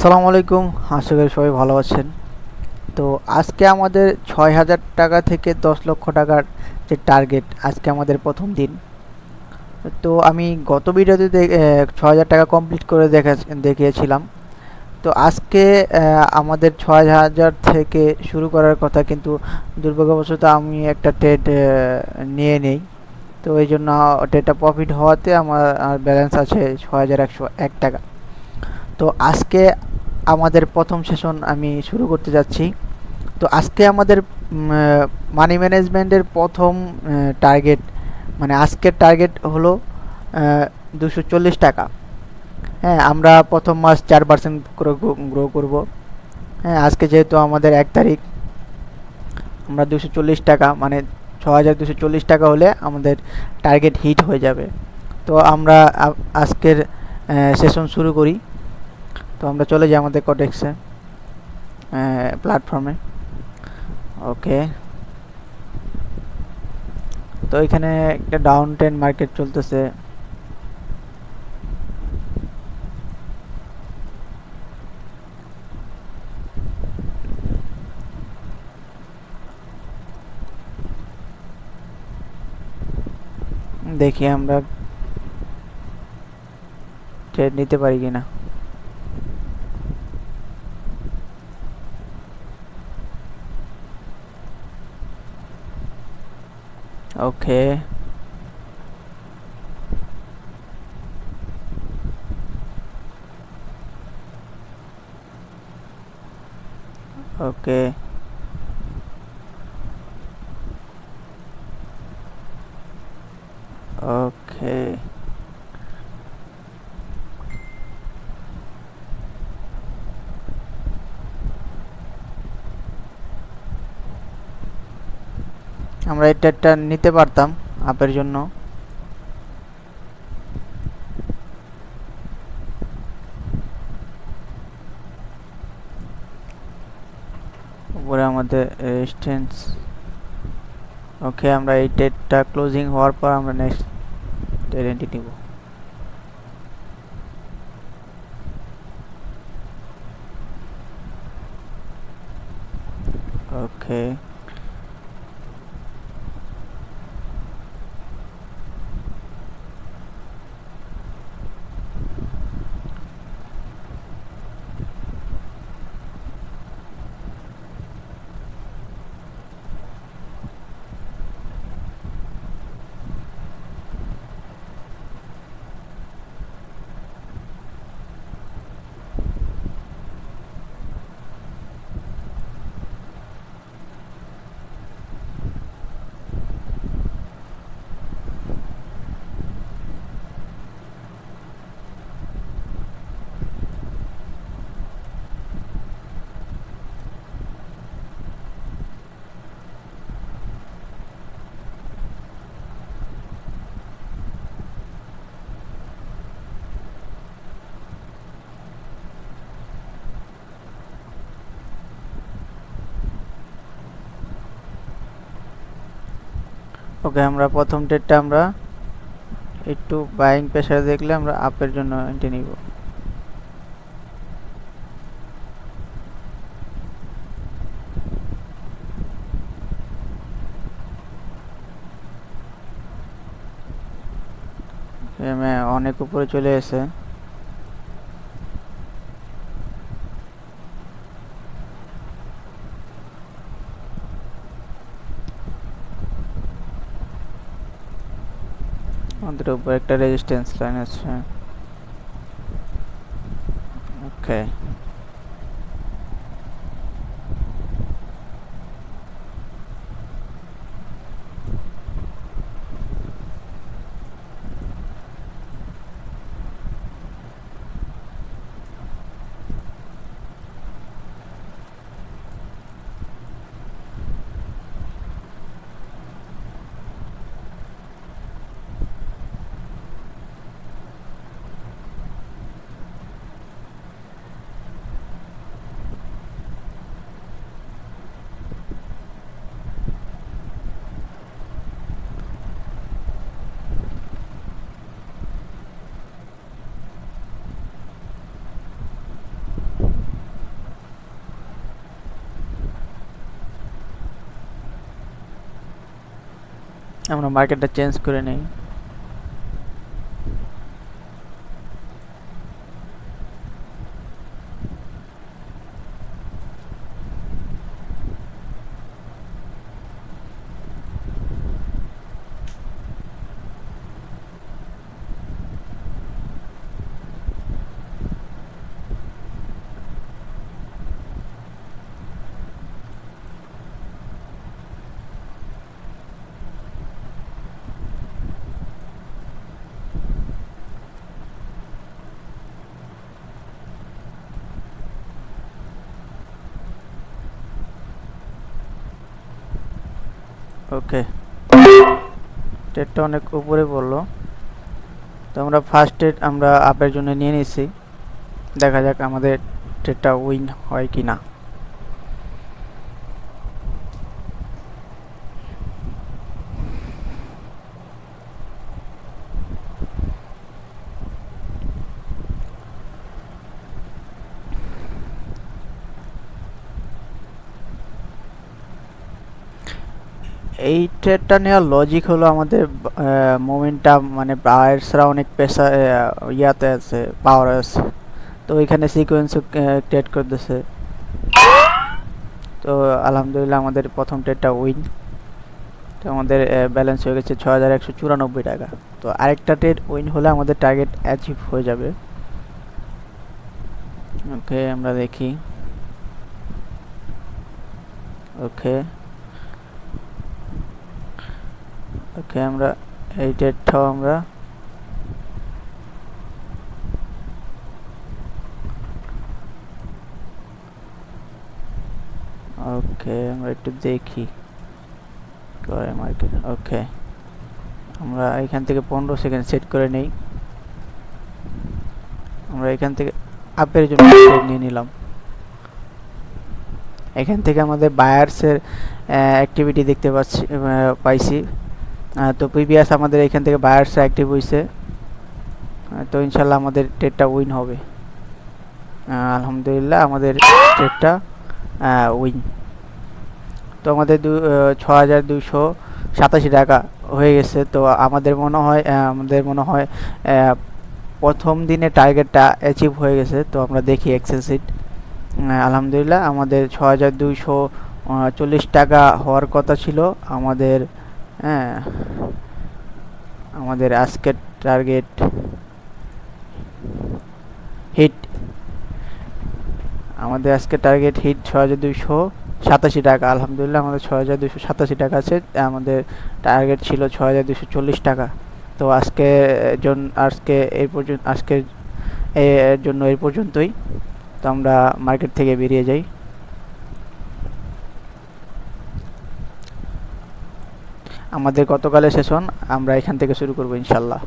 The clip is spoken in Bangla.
আসসালামু আলাইকুম। আশা করি সবাই ভালো আছেন। তো আজকে আমাদের ৬,০০০ টাকা থেকে ১০ লক্ষ টাকার যে টার্গেট, আজকে আমাদের প্রথম দিন। তো আমি গত ভিডিওতে ৬,০০০ টাকা কমপ্লিট করে দেখিয়েছিলাম। তো আজকে আমাদের ৬,০০০ থেকে শুরু করার কথা, কিন্তু দুর্ভাগ্যবশত আমি একটা ট্রেড নিয়ে নেই। তো এই জন্য ট্রেডটা প্রফিট হওয়াতে আমার ব্যালেন্স আছে ৬,১০১ টাকা। তো আজকে আমাদের প্রথম সেশন আমি শুরু করতে যাচ্ছি। তো আজকে আমাদের মানি ম্যানেজমেন্টের প্রথম টার্গেট, মানে আজকের টার্গেট হলো 240 টাকা। হ্যাঁ, আমরা প্রথম মাস 4% করে গ্রো করব। হ্যাঁ, আজকে যেহেতু আমাদের 1 তারিখ, আমরা 240 টাকা মানে 6,240 টাকা হলে আমাদের টার্গেট হিট হয়ে যাবে। তো আমরা আজকের সেশন শুরু করি। তো আমরা চলে যাই আমাদের কটেক্সে প্ল্যাটফর্মে। ওকে, তো এখানে একটা ডাউন ট্রেন্ড মার্কেট চলতেছে। দেখি আমরা ট্রেড নিতে পারি কিনা। ওকে, ওকে, ওকে। আমরা এই ট্রেডটা নিতে পারতাম আপের জন্য। উপরে আমাদের রেজিস্ট্যান্স। ওকে, আমরা এই ট্রেডটা ক্লোজিং হওয়ার পর আমরা নেক্সট ট্রেড এন্ট্রি নিব। ওকে, ওকে। আমরা প্রথম ট্রেডটা আমরা একটু বাইং প্রেসার দেখলে আমরা আপের জন্য এন্ট্রি নিব। অনেক উপরে চলে এসে। আমাদের উপরে একটা রেজিস্ট্যান্স লাইন আছে। ওকে, আমরা মার্কেটটা চেঞ্জ করে নেই। ওকে, ট্রেডটা অনেক উপরে পড়লো। তো আমরা ফার্স্ট ট্রেড আমরা আপের জন্য নিয়ে নিছি, দেখা যাক আমাদের ট্রেডটা উইন হয় কি না। এই ট্রেডটা নেওয়ার লজিক হলো আমাদের মোমেন্টাম, মানে বায়ার্সরা অনেক পেশা ইয়াতে আছে, পাওয়ার আছে, তো এখানে সিকোয়েন্সও ট্রেড করতেছে। তো আলহামদুলিল্লাহ আমাদের প্রথম ট্রেডটা উইন। তো আমাদের ব্যালেন্স হয়ে গেছে 6194 টাকা। তো আরেকটা ট্রেড উইন হলে আমাদের টার্গেট অ্যাচিভ হয়ে যাবে। ওকে, আমরা দেখি। ওকে ওকে, আমরা এই ট্রেডটাও আমরা ওকে, আমরা একটু দেখি করে মার্কেট। ওকে, আমরা এখান থেকে 15 সেকেন্ড সেট করে নেই। আমরা এখান থেকে আপের জন্য ট্রেড নিয়ে নিলাম। এখান থেকে আমাদের বায়ার্সের অ্যাক্টিভিটি দেখতে পাইছি। তো প্রিভিয়াস আমাদের এখান থেকে বায়ার্স অ্যাক্টিভ হয়েছে। তো ইনশাল্লাহ আমাদের ট্রেডটা উইন হবে। আলহামদুলিল্লাহ আমাদের ট্রেডটা উইন। তো আমাদের 6287 টাকা হয়ে গেছে। তো আমাদের মনে হয় প্রথম দিনে টার্গেটটা অ্যাচিভ হয়ে গেছে। তো আমরা দেখি এক্সেল শিট। আলহামদুলিল্লাহ আমাদের 6240 টাকা হওয়ার কথা ছিল আমাদের। হ্যাঁ, আমাদের আজকের টার্গেট হিট, আমাদের আজকে টার্গেট হিট 6287 টাকা। আলহামদুলিল্লাহ আমাদের 6287 টাকা আছে। আমাদের টার্গেট ছিল 6240 টাকা। তো আজকে এই পর্যন্ত, আজকের এর জন্য এই পর্যন্তই। তো আমরা মার্কেট থেকে বেরিয়ে যাই। আমাদের গতকালের সেশন আমরা এখান থেকে শুরু করব ইনশাল্লাহ।